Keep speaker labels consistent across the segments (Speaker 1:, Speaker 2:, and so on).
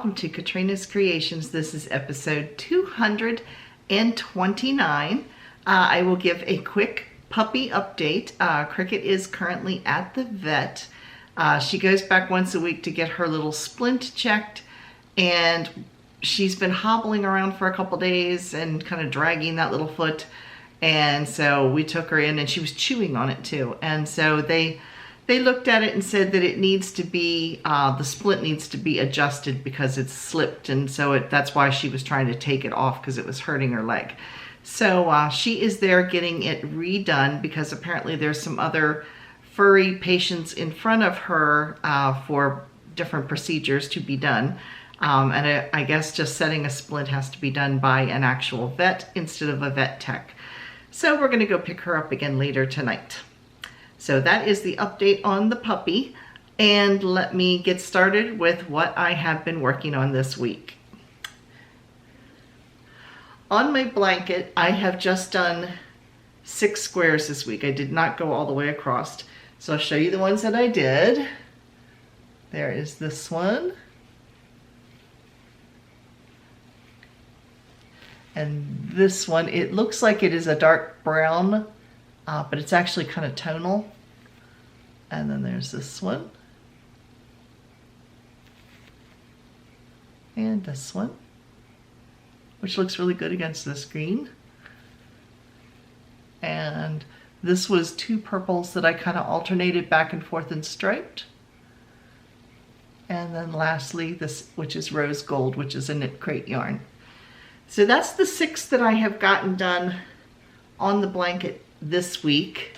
Speaker 1: welcome to Katrina's Creations. This is episode 229. I will give a quick puppy update. Cricket is currently at the vet. She goes back once a week to get her little splint checked, and she's been hobbling around for a couple days and kind of dragging that little foot. And so we took her in, and she was chewing on it too. And so they looked at it and said that it needs to be, the splint needs to be adjusted because it's slipped. And so that's why she was trying to take it off, because it was hurting her leg. So she is there getting it redone because apparently there's some other furry patients in front of her for different procedures to be done. And I guess just setting a splint has to be done by an actual vet instead of a vet tech. So we're gonna go pick her up again later tonight. So that is the update on the puppy, and let me get started with what I have been working on this week. On my blanket, I have just done 6 squares this week. I did not go all the way across. So I'll show you the ones that I did. There is this one. And this one, it looks like it is a dark brown, but it's actually kind of tonal. And then there's this one. And this one, which looks really good against this green. And this was 2 purples that I kind of alternated back and forth and striped. And then lastly, this, which is rose gold, which is a knit crate yarn. So that's the 6 that I have gotten done on the blanket this week.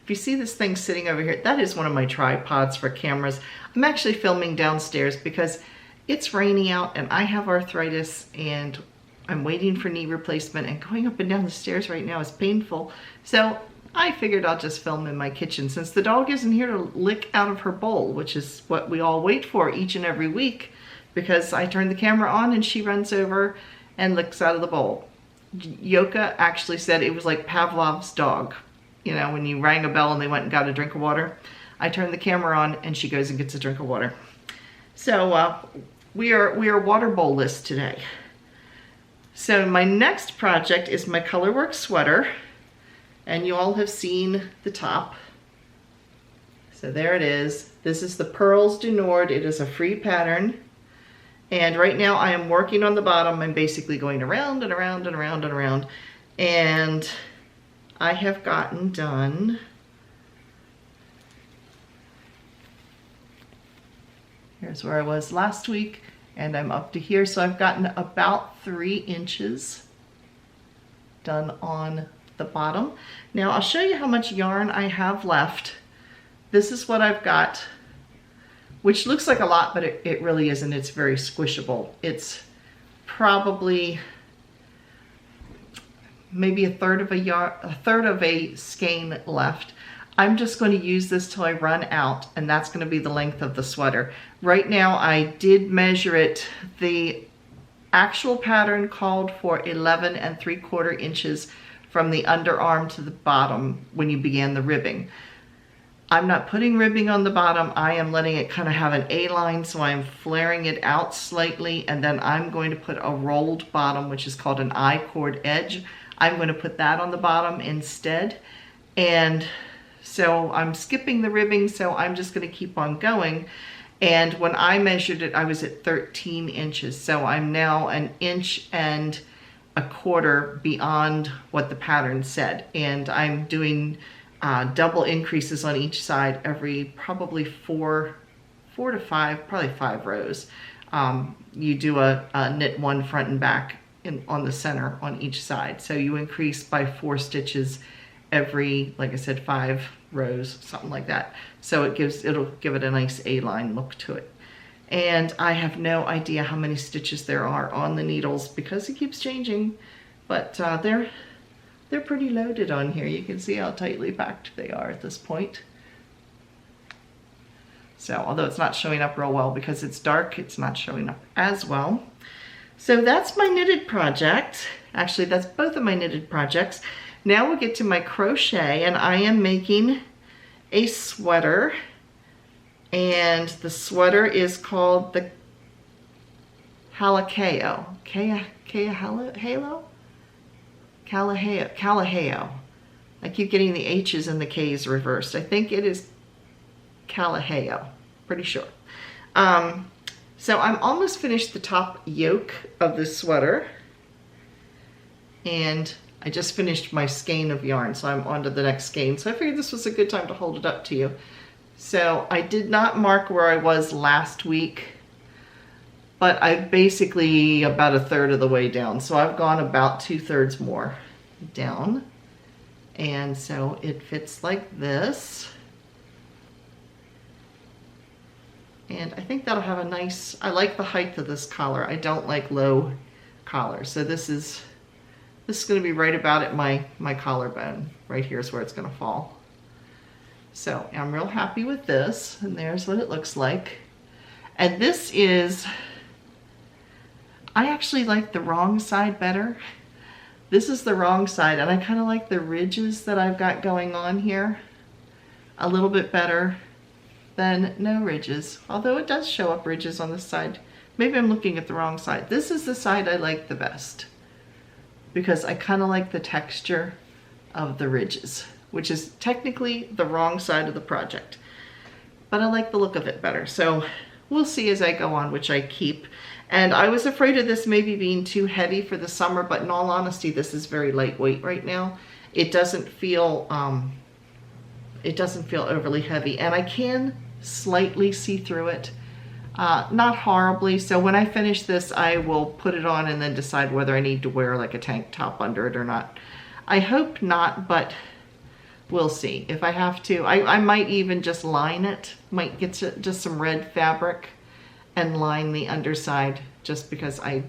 Speaker 1: If you see this thing sitting over here, that is one of my tripods for cameras. I'm actually filming downstairs because it's rainy out and I have arthritis and I'm waiting for knee replacement, and going up and down the stairs right now is painful. So I figured I'll just film in my kitchen since the dog isn't here to lick out of her bowl, which is what we all wait for each and every week, because I turn the camera on and she runs over and licks out of the bowl. Yoka actually said it was like Pavlov's dog. You know, when you rang a bell and they went and got a drink of water. I turn the camera on and she goes and gets a drink of water. So we are water bowl-less today. So my next project is my colorwork sweater, and you all have seen the top. So there it is. This is the Pearls du Nord. It is a free pattern. And right now I am working on the bottom. I'm basically going around and around and around and around. And I have gotten done here's where I was last week, and I'm up to here. So I've gotten about 3 inches done on the bottom. Now I'll show you how much yarn I have left. This is what I've got, which looks like a lot, but it really isn't. It's very squishable. It's probably maybe a third of a skein left. I'm just going to use this till I run out, and that's going to be the length of the sweater. Right now I did measure it. The actual pattern called for 11 3/4 inches from the underarm to the bottom when you began the ribbing. I'm not putting ribbing on the bottom. I am letting it kind of have an A-line, so I'm flaring it out slightly, and then I'm going to put a rolled bottom, which is called an I-cord edge. I'm going to put that on the bottom instead. And so I'm skipping the ribbing, so I'm just going to keep on going. And when I measured it, I was at 13 inches. So I'm now 1 1/4 inches beyond what the pattern said. And I'm doing double increases on each side every probably 4 to 5, probably 5 rows. You do a knit 1 front and back on the center on each side. So you increase by 4 stitches every, like I said, 5 rows, something like that. So it'll give it a nice A-line look to it. And I have no idea how many stitches there are on the needles because it keeps changing, but they're pretty loaded on here. You can see how tightly packed they are at this point. So although it's not showing up real well because it's dark, it's not showing up as well. So that's my knitted project. Actually, that's both of my knitted projects. Now we'll get to my crochet, and I am making a sweater And the sweater is called the Kalaheo. Kalaheo. I keep getting the H's and the K's reversed. I think it is Kalaheo, pretty sure. So I'm almost finished the top yoke of this sweater. And I just finished my skein of yarn, so I'm on to the next skein. So I figured this was a good time to hold it up to you. So I did not mark where I was last week, but I'm basically about a third of the way down. So I've gone about 2/3 more down. And so it fits like this. And I think that'll have a nice, I like the height of this collar. I don't like low collars. So this is going to be right about at my collarbone. Right here is where it's going to fall. So I'm real happy with this, and there's what it looks like. And this is, I actually like the wrong side better. This is the wrong side, and I kind of like the ridges that I've got going on here a little bit better than no ridges, although it does show up ridges on this side. Maybe I'm looking at the wrong side. This is the side I like the best because I kind of like the texture of the ridges, which is technically the wrong side of the project, but I like the look of it better. So we'll see as I go on which I keep. And I was afraid of this maybe being too heavy for the summer, but in all honesty, this is very lightweight right now. It doesn't feel overly heavy, and I can slightly see through it, not horribly. So when I finish this, I will put it on and then decide whether I need to wear like a tank top under it or not. I hope not, but we'll see. If I have to, I might even just line it, might get just some red fabric and line the underside, just because I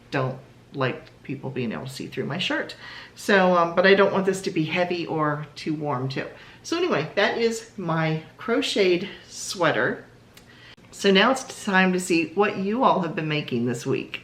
Speaker 1: don't like people being able to see through my shirt. So, but I don't want this to be heavy or too warm too. So anyway, that is my crocheted sweater. So now it's time to see what you all have been making this week.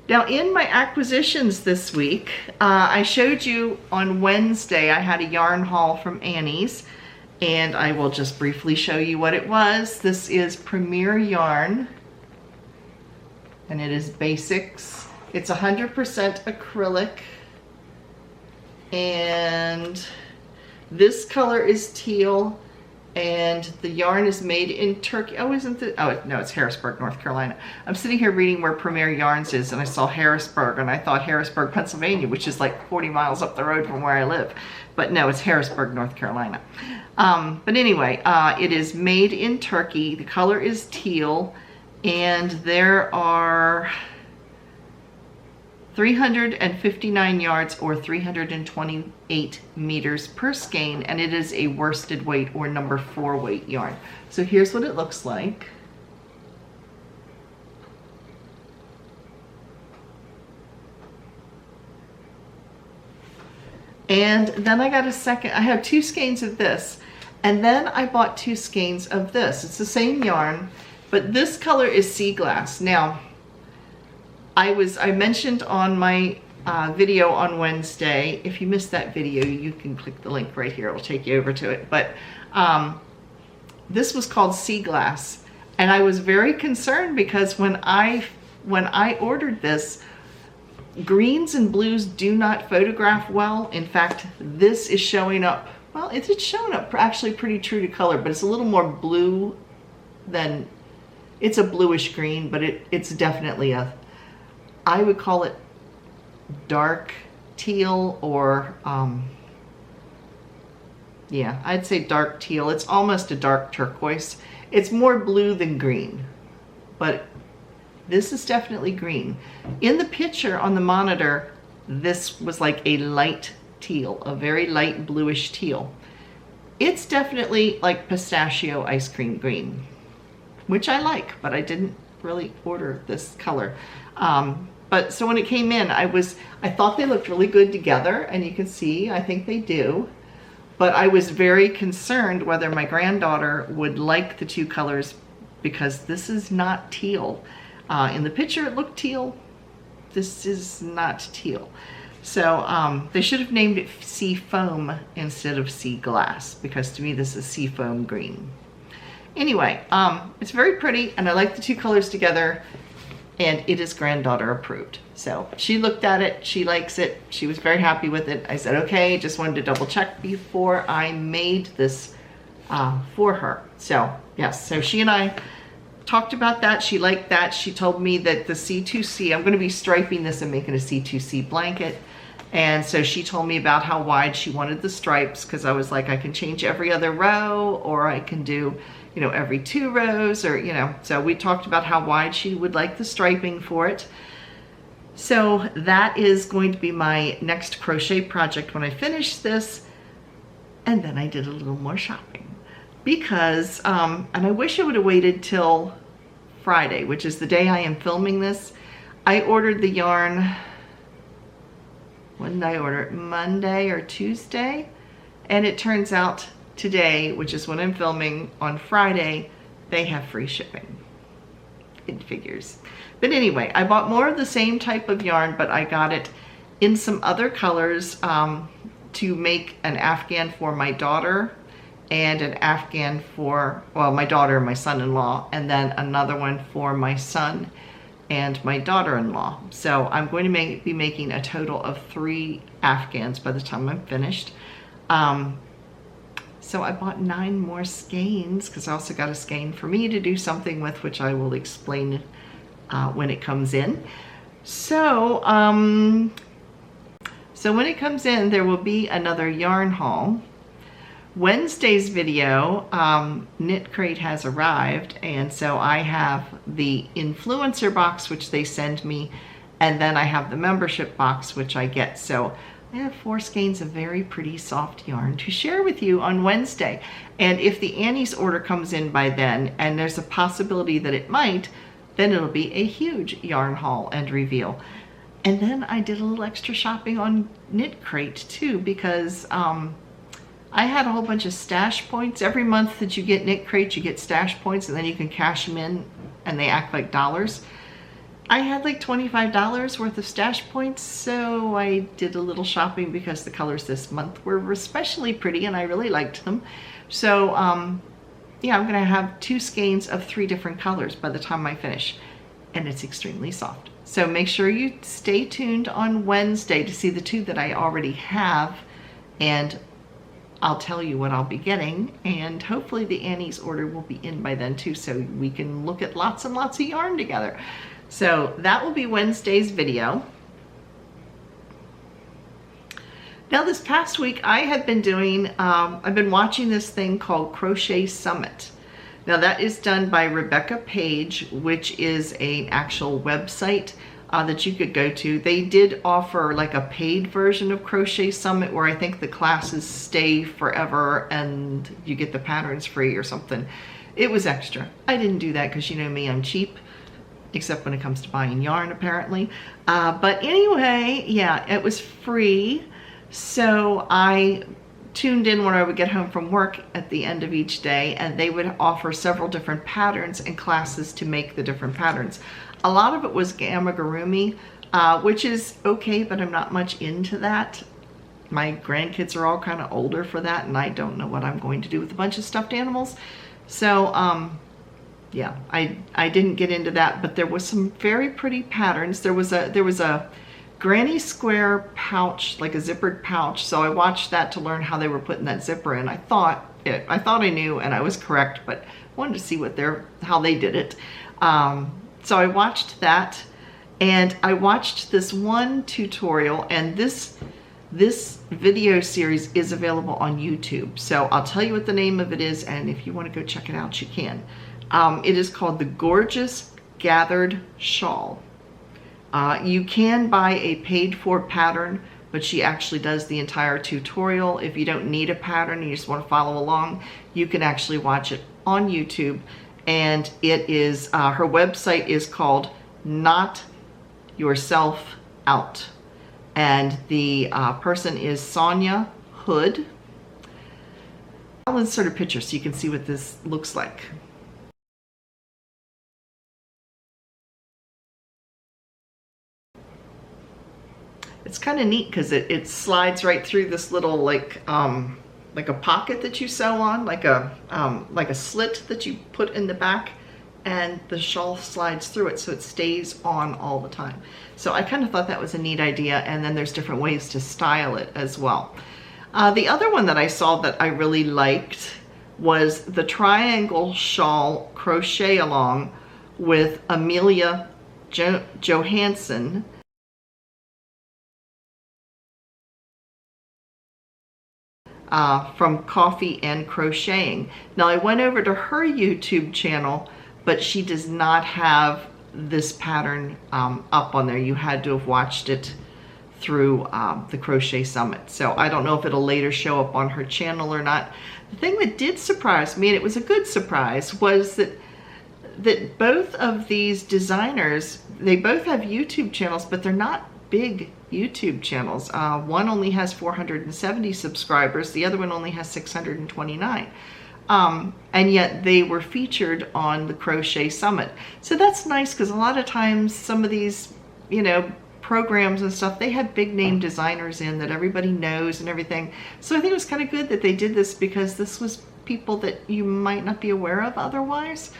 Speaker 1: Now in my acquisitions this week, I showed you on Wednesday I had a yarn haul from Annie's, and I will just briefly show you what it was. This is Premier Yarn, and it is basics. It's 100% acrylic, and this color is teal, And the yarn is made in Turkey. Oh, isn't it? Oh, no, it's Harrisburg, North Carolina. I'm sitting here reading where Premier Yarns is, and I saw Harrisburg, and I thought Harrisburg, Pennsylvania, which is like 40 miles up the road from where I live. But no, it's Harrisburg, North Carolina. But anyway, it is made in Turkey. The color is teal, and there are 359 yards or 328 meters per skein, and it is a worsted weight or number 4 weight yarn. So here's what it looks like. And then I got a second, I have 2 skeins of this, and then I bought 2 skeins of this. It's the same yarn, but this color is sea glass. Now, I mentioned on my video on Wednesday, if you missed that video, you can click the link right here. It'll take you over to it. But this was called sea glass. And I was very concerned because when I ordered this, greens and blues do not photograph well. In fact, this is showing up, well, it's showing up actually pretty true to color, but it's a little more blue than, it's a bluish green, but it's definitely a, I would call it dark teal, or yeah, I'd say dark teal. It's almost a dark turquoise. It's more blue than green, but this is definitely green. In the picture on the monitor, this was like a light teal, a very light bluish teal. It's definitely like pistachio ice cream green, which I like, but I didn't really order this color. But so when it came in, I thought they looked really good together, and you can see, I think they do. But I was very concerned whether my granddaughter would like the 2 colors, because this is not teal. In the picture it looked teal. This is not teal. So they should have named it sea foam instead of sea glass, because to me this is sea foam green. Anyway, it's very pretty, and I like the 2 colors together. And it is granddaughter approved. So she looked at it, she likes it, she was very happy with it. I said, okay, just wanted to double check before I made this for her. So yes, so she and I talked about that. She liked that. She told me that the C2C, I'm gonna be striping this and making a C2C blanket. And so she told me about how wide she wanted the stripes, because I was like, I can change every other row, or I can do, you know, every 2 rows, or, you know, so we talked about how wide she would like the striping for it. So that is going to be my next crochet project when I finish this. And then I did a little more shopping because, and I wish I would have waited till Friday, which is the day I am filming this. I ordered the yarn, when did I order it? Monday or Tuesday? And it turns out today, which is when I'm filming, on Friday, they have free shipping. It figures. But anyway, I bought more of the same type of yarn, but I got it in some other colors to make an Afghan for my daughter, and an Afghan for, well, my daughter and my son-in-law, and then another one for my son and my daughter-in-law. So I'm going to be making a total of 3 Afghans by the time I'm finished. So I bought 9 more skeins, because I also got a skein for me to do something with, which I will explain when it comes in. So, so when it comes in, there will be another yarn haul. Wednesday's video, Knit Crate has arrived, and so I have the influencer box, which they send me, and then I have the membership box, which I get. So I have 4 skeins of very pretty soft yarn to share with you on Wednesday. And if the Annie's order comes in by then, and there's a possibility that it might, then it'll be a huge yarn haul and reveal. And then I did a little extra shopping on Knit Crate too, because I had a whole bunch of stash points. Every month that you get Knit Crate, you get stash points, and then you can cash them in and they act like dollars. I had like $25 worth of stash points, so I did a little shopping because the colors this month were especially pretty and I really liked them. So yeah, I'm gonna have 2 skeins of 3 different colors by the time I finish, and it's extremely soft. So make sure you stay tuned on Wednesday to see the 2 that I already have, and I'll tell you what I'll be getting, and hopefully the Annie's order will be in by then too, so we can look at lots and lots of yarn together. So that will be Wednesday's video. Now this past week I have been doing, I've been watching this thing called Crochet Summit. Now that is done by Rebecca Page, which is an actual website that you could go to. They did offer like a paid version of Crochet Summit where I think the classes stay forever and you get the patterns free or something. It was extra. I didn't do that because you know me, I'm cheap, except when it comes to buying yarn apparently. But anyway, yeah, it was free. So I tuned in when I would get home from work at the end of each day, and they would offer several different patterns and classes to make the different patterns. A lot of it was amigurumi, which is okay, but I'm not much into that. My grandkids are all kind of older for that, and I don't know what I'm going to do with a bunch of stuffed animals. So yeah, I didn't get into that, but there was some very pretty patterns. There was a granny square pouch, like a zippered pouch. So I watched that to learn how they were putting that zipper in. I thought I knew, and I was correct, but wanted to see how they did it. So I watched that, and I watched this one tutorial, and this video series is available on YouTube. So I'll tell you what the name of it is, and if you want to go check it out, you can. It is called The Gorgeous Gathered Shawl. You can buy a paid-for pattern, but she actually does the entire tutorial. If you don't need a pattern, you just want to follow along, you can actually watch it on YouTube. And it is, her website is called Not Yourself Out. And the person is Sonia Hood. I'll insert a picture so you can see what this looks like. It's kind of neat because it slides right through this little like a pocket that you sew on, like a slit that you put in the back, and the shawl slides through it so it stays on all the time. So I kind of thought that was a neat idea, and then there's different ways to style it as well. The other one that I saw that I really liked was the triangle shawl crochet along with Amelia Johansson. From Coffee and Crocheting. Now I went over to her YouTube channel, but she does not have this pattern up on there. You had to have watched it through the Crochet Summit. So I don't know if it'll later show up on her channel or not. The thing that did surprise me, and it was a good surprise, was that both of these designers, they both have YouTube channels, but they're not big YouTube channels. One only has 470 subscribers, the other one only has 629. And yet they were featured on the Crochet Summit. So that's nice, because a lot of times some of these, you know, programs and stuff, they have big name designers in that everybody knows and everything. So I think it was kind of good that they did this, because this was people that you might not be aware of otherwise.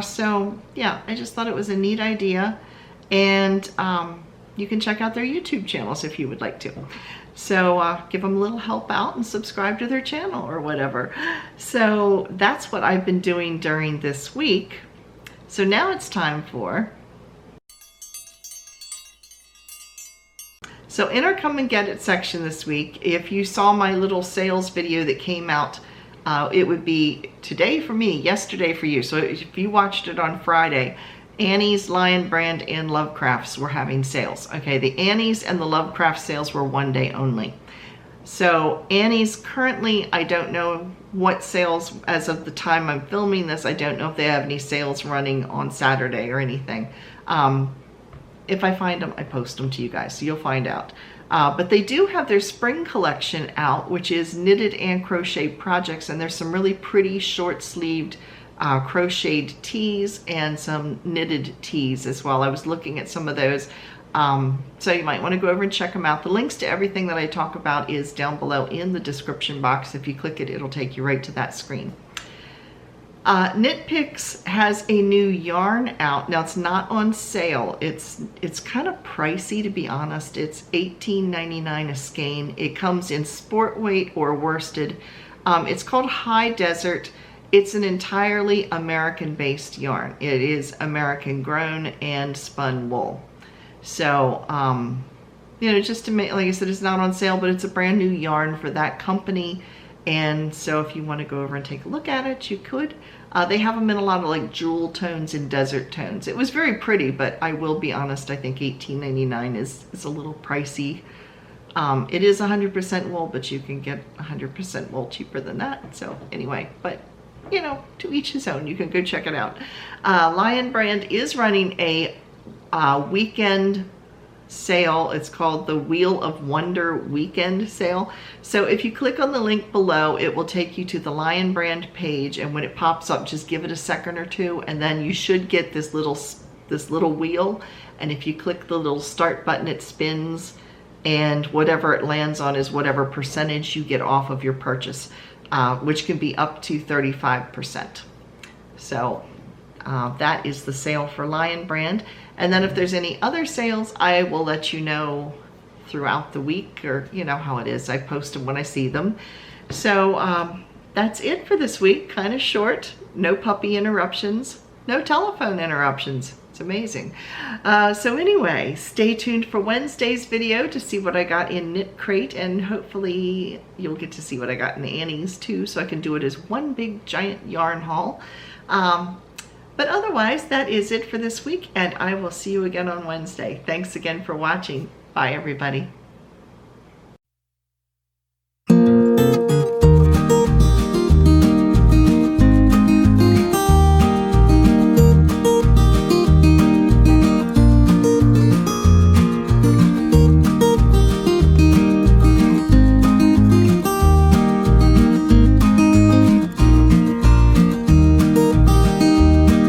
Speaker 1: So yeah, I just thought it was a neat idea, and you can check out their YouTube channels if you would like to. So give them a little help out and subscribe to their channel or whatever. So that's what I've been doing during this week. So now it's time for... So in our Come and Get It section this week, if you saw my little sales video that came out, it would be today for me, yesterday for you. So if you watched it on Friday, Annie's, Lion Brand, and Lovecrafts were having sales. Okay, the Annie's and the Lovecraft sales were one day only. So Annie's currently, I don't know what sales, as of the time I'm filming this, I don't know if they have any sales running on Saturday or anything. If I find them, I post them to you guys, so you'll find out. But they do have their spring collection out, which is knitted and crochet projects, and there's some really pretty short-sleeved crocheted tees and some knitted tees as well. I was looking at some of those, so you might want to go over and check them out. The links to everything that I talk about is down below in the description box. If you click it, it'll take you right to that screen. Knit Picks has a new yarn out. Now it's not on sale. It's kind of pricey, to be honest. It's $18.99 a skein. It comes in sport weight or worsted. It's called High Desert. It's an entirely American-based yarn. It is American grown and spun wool. So, you know, just to make, like I said, it's not on sale, but it's a brand new yarn for that company. And so if you want to go over and take a look at it, you could. They have them in a lot of like jewel tones and desert tones. It was very pretty, but I will be honest, I think $18.99 is a little pricey. It is 100% wool, but you can get 100% wool cheaper than that. So anyway, but you know, to each his own. You can go check it out. Lion Brand is running a weekend sale. It's called the Wheel of Wonder Weekend Sale. So if you click on the link below, it will take you to the Lion Brand page, and when it pops up, just give it a second or two, and then you should get this little wheel, and if you click the little start button, it spins, and whatever it lands on is whatever percentage you get off of your purchase, which can be up to 35%. So that is the sale for Lion Brand. And then if there's any other sales, I will let you know throughout the week, or you know how it is. I post them when I see them. So that's it for this week. Kind of short. No puppy interruptions. No telephone interruptions. It's amazing. So anyway, stay tuned for Wednesday's video to see what I got in Knit Crate, and hopefully you'll get to see what I got in Annie's too, so I can do it as one big giant yarn haul. But otherwise, that is it for this week, and I will see you again on Wednesday. Thanks again for watching. Bye, everybody.